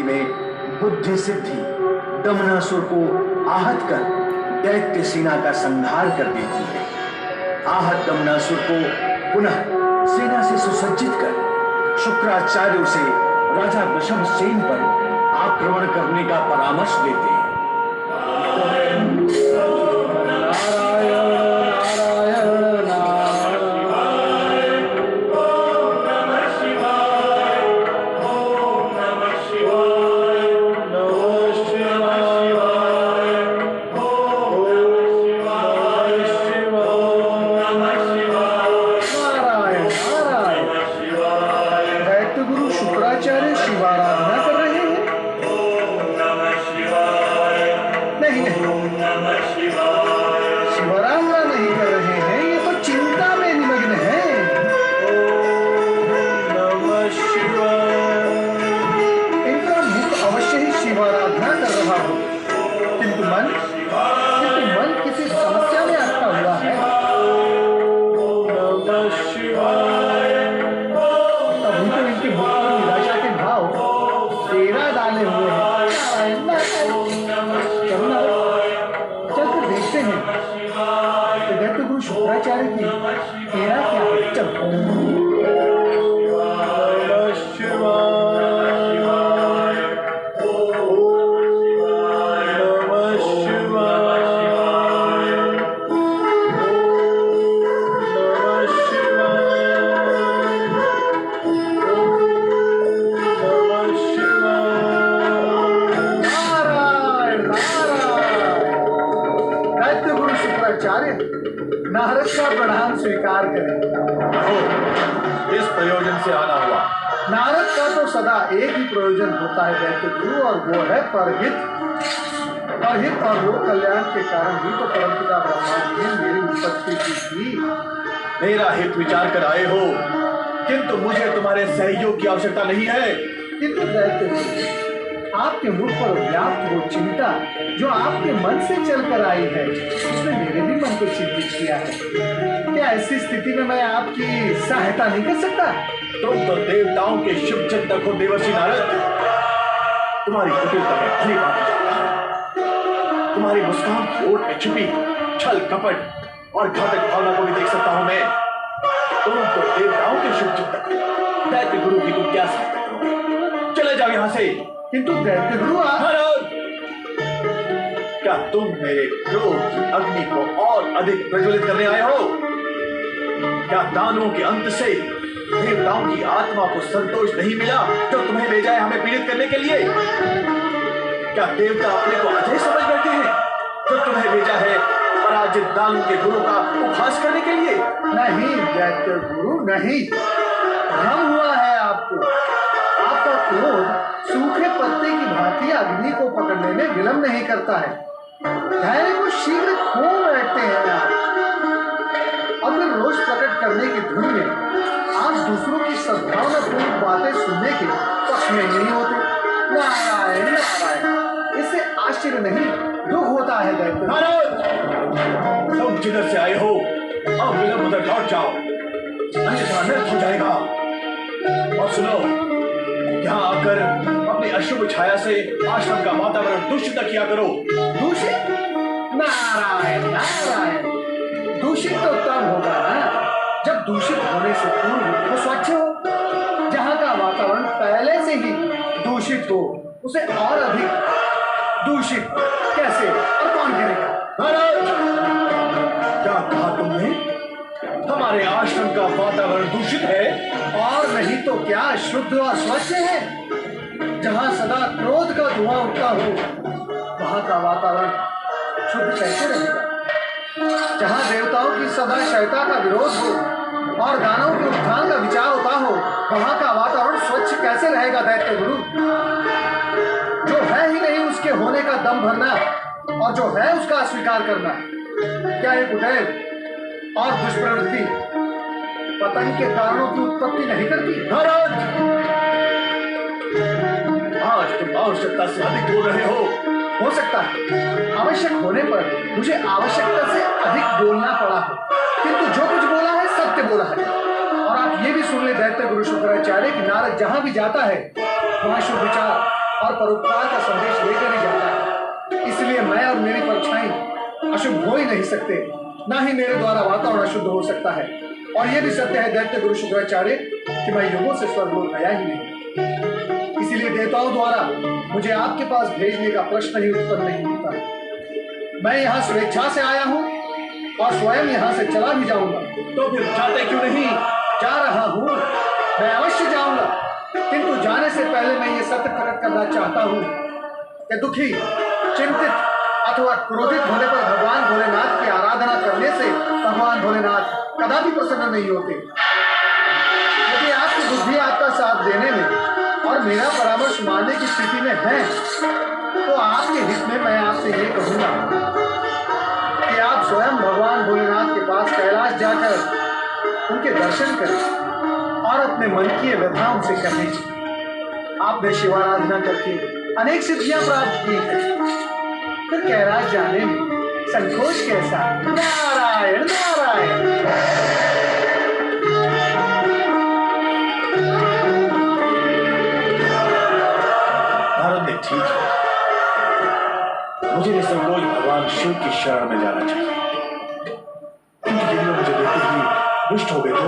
में बुद्धि सिद्धि दमनासुर को आहत कर दैत्य सेना का संहार कर देती है। आहत दमनासुर को पुनः सेना से सुसज्जित कर शुक्राचार्य से राजा वृषभसेन पर आक्रमण करने का परामर्श देते हैं। नारद का प्रणाम स्वीकार करें। इस प्रयोजन से आना हुआ। नारद का तो सदा एक ही प्रयोजन होता है दैत्य गुरु, और वो है परहित। परहित और लोक कल्याण के कारण ही तो परमपिता ब्रह्मा जी ने मेरी उत्पत्ति की थी। मेरा हित विचार कर आए हो, किंतु मुझे तुम्हारे सहयोग की आवश्यकता नहीं है। किंतु दैत्य गुरु, आपके मुख पर व्याप्त वो चिंता जो आपके मन से चलकर आई है, उसने मेरे भी मन को चिंतित किया है। क्या ऐसी स्थिति में मैं आपकी सहायता नहीं कर सकता? तुम तो देवताओं के शुभ चिंतक हो देवर्षि नारद। तुम्हारी कुटिलता में भली बात जानता हूं। तुम्हारी मुस्कान की ओट में छिपी छल कपट और घातक भावना को भी देख सकता हूं मैं। तुम तो देवताओं के शुभ चिंतक, दैत्य गुरु की तुम क्या सहायता करो? चले जाओ यहाँ से। किंतु दैत्य गुरु क्या तुम मेरे क्रोध की अग्नि को और अधिक प्रज्वलित करने आए हो? क्या दानवों के अंत से देवताओं की आत्मा को संतोष नहीं मिला जो तुम्हें भेजा है हमें पीड़ित करने के लिए? क्या देवता अपने को अजय समझ बैठे हैं जो तुम्हें भेजा है पराजित दानवों के गुरु का उपहास करने के लिए? नहीं दैत्य गुरु, नहीं। भ्रम हुआ है आपको। आपका क्रोध सूखे पत्ते की भांति अग्नि को पकड़ने में विलंब नहीं करता है। धैर्य को शीघ्र खो बैठते हैं आप। अगर रोष प्रकट करने की धुन में आप दूसरों की सद्भावनापूर्ण बातें सुनने के पक्ष में नहीं होते। नारायण नारायण, इससे आश्चर्य नहीं दुख होता है दैत्य। तुम जिधर से आए हो अब विलंब उधर लौट जाओ, अन्यथा अनर्थ हो जाएगा। और सुनो, यहाँ आकर अपनी अशुभ छाया से आश्रम का वातावरण दूषित न किया करो। दूषित? नारायण नारायण, दूषित तो तब होगा ना जब दूषित होने से पूर्व वो स्वच्छ हो। जहाँ का वातावरण पहले से ही दूषित हो, उसे और अधिक दूषित कैसे और कौन करेगा? क्या कहा तुमने? हमारे आश्रम का वातावरण दूषित है? और नहीं तो क्या शुद्ध और स्वच्छ है। जहाँ सदा क्रोध का धुआं उठता हो, वहाँ का वातावरण शुद्ध कैसे रहेगा? जहाँ देवताओं की सदा शयता का विरोध हो और दानवों के उत्थान का विचार होता हो, वहाँ का वातावरण स्वच्छ कैसे रहेगा दैत्य गुरु? जो है ही नहीं उसके होने का दम भरना और जो है उसका अस्वीकार करना, क्या ये कुटिल और दुष्प्रवृत्ति पतन के कारणों की उत्पत्ति नहीं करती? आज तुम आवश्यकता से अधिक बोल रहे हो सकता है आवश्यक होने पर मुझे आवश्यकता से अधिक बोलना पड़ा हो, किंतु जो कुछ बोला है सत्य बोला है। और आप ये भी सुन ले दैत्य गुरु शुक्राचार्य कि नारद जहाँ भी जाता है वहाँ शुभ विचार और परोपकार का संदेश लेकर ही जाता है। इसलिए मैं और मेरी परछाई अशुद्ध हो ही नहीं सकते, ना ही मेरे द्वारा वातावरण अशुद्ध हो सकता है। और यह भी सत्य है दैत्य गुरु शुक्राचार्य कि मैं युगों से स्वर्गलोक गया ही नहीं। इसीलिए देवताओं द्वारा मुझे आपके पास भेजने का प्रश्न ही उत्पन्न नहीं होता। मैं यहाँ स्वेच्छा से आया हूँ और स्वयं यहाँ से चला भी जाऊंगा। तो फिर जाते क्यों नहीं? जा रहा हूँ, मैं अवश्य जाऊंगा, किंतु जाने से पहले मैं ये सत्य प्रकट करना चाहता हूँ कि दुखी, चिंतित अथवा क्रोधित होने पर भगवान भोलेनाथ की आराधना करने से भगवान भोलेनाथ कदापि प्रसन्न नहीं होते। यदि आपकी बुद्धि आपका साथ देने में और मेरा परामर्श मानने की स्थिति में है, तो आपके हित में मैं आपसे ये कहूंगा कि आप स्वयं भगवान भोलेनाथ के पास कैलाश जाकर उनके दर्शन करें और अपने मन की व्यथा उनसे कहें। आपने शिवाराधना करके अनेक सिद्धियां प्राप्त की हैं, फिर कैलाश जाने में संकोच कैसा? नारायण नारायण। नारद ने ठीक है, मुझे निसंकोच भगवान शिव की शरण में जाना चाहिए। उनकी गिरी मुझे देखते ही रुष्ट हो गए तो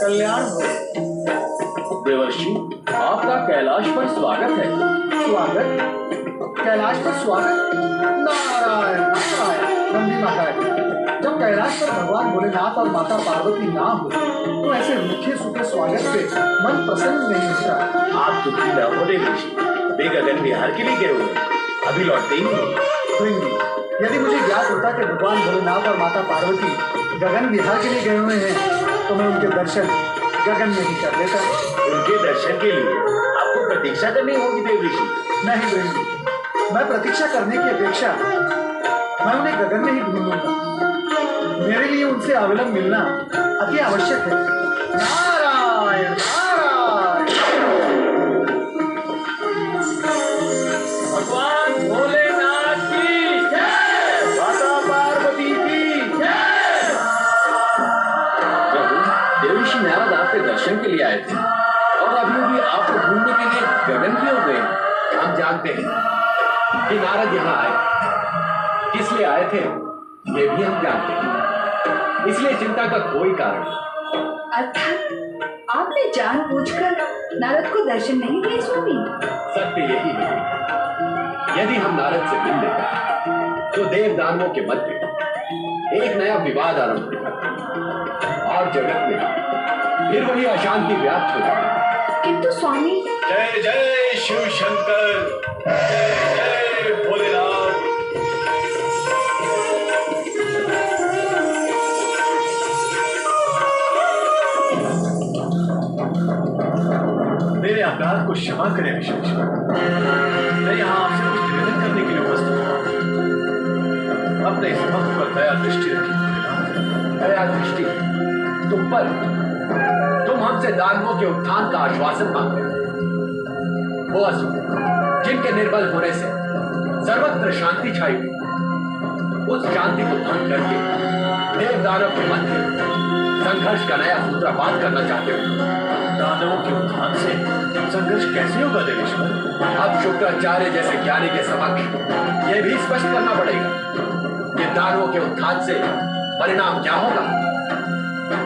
कल्याण हो। देवर्षि, आपका कैलाश पर स्वागत है। स्वागत? कैलाश पर स्वागत? नारायण नारायण। नंदी माता, जब कैलाश पर भगवान भोलेनाथ और माता पार्वती ना हो तो ऐसे रूखे सूखे स्वागत से मन प्रसन्न नहीं होता। आप दुखी न हो देवर्षि, वे गगन विहार के लिए गए हुए, अभी लौटते ही नहीं। यदि मुझे ज्ञात होता कि भगवान भोलेनाथ और माता पार्वती गगन विहार के लिए गए हुए हैं तो मैं उनके दर्शन गगन में ही कर लेता। उनके दर्शन के लिए आपको प्रतीक्षा करनी होगी देवर्षि। नहीं बेटी, मैं प्रतीक्षा करने की अपेक्षा मैं उन्हें गगन में ही ढूंढूंगा। मेरे लिए उनसे अविलंब मिलना अति आवश्यक है। नारायण नारायण। भगवान भोलेनाथ की जय, माता पार्वती की जय। देवर्षि नारद आपके दर्शन के लिए आए थे और अभी भी आपको ढूंढने के लिए गगन क्यों गए? हम जानते हैं कि नारद यहाँ आए, किस लिए आए थे ये भी हम जानते हैं, इसलिए चिंता का कोई कारण नहीं। अर्थात आपने जानबूझकर नारद को दर्शन नहीं दिए स्वामी? सत्य यही है, यदि हम नारद से मिल लेते तो देव दानवों के मध्य एक नया विवाद आरंभ होगा और जगत में फिर वही अशांति व्याप्त हो जाएगी। किंतु स्वामी, जय जय शिव शंकर, जय जय भोलेनाथ। मेरे अपराध को क्षमा करें विश्वेश्वर, मैं यहाँ आपसे कुछ निवेदन करने के लिए उपस्थित हूँ। अपने इस भक्त पर दया दृष्टि रखी। दया दृष्टि तुम पर? तुम हमसे दानवों के उत्थान का आश्वासन मांगते हो। वो असुर जिनके निर्बल होने से सर्वत्र शांति छाई हुई, उस शांति को भंग करके देव दानव के मध्य संघर्ष का नया सूत्रपात करना चाहते हो। दानवों के उत्थान से संघर्ष कैसे होगा देवेश्वर? अब शुक्राचार्य जैसे ज्ञानी के समक्ष यह भी स्पष्ट करना पड़ेगा कि दानवों के उत्थान से परिणाम क्या होगा।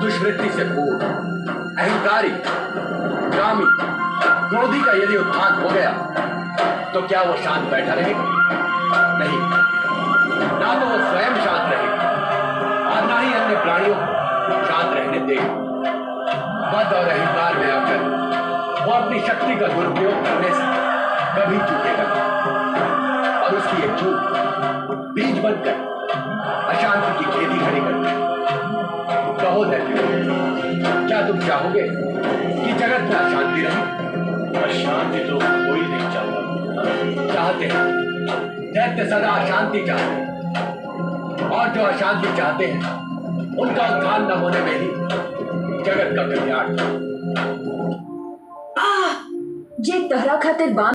दुष्वृत्ति से पूर्ण, अहंकारी, कामी, क्रोधी का यदि उत्थान हो गया तो क्या वो शांत बैठा रहेगा? नहीं, ना तो वो स्वयं शांत रहेगा और ना ही अन्य प्राणियों को शांत रहने देगा। मद और अहंकार में आकर वो अपनी शक्ति का दुरुपयोग करने से कभी चूकेगा और उसकी एक चूक बीज बनकर अशांति की खेती खड़ी करती। कहो दैत्य, क्या तुम चाहोगे कि जगत में अशांति रहे? अशांति तो कोई नहीं चाहता। चाहते हैं, दैत्य सदा अशांति चाहते हैं और जो अशांति चाहते हैं उनका उत्थान न होने में ही जगत का कल्याण। जे तहरा खातिर बाम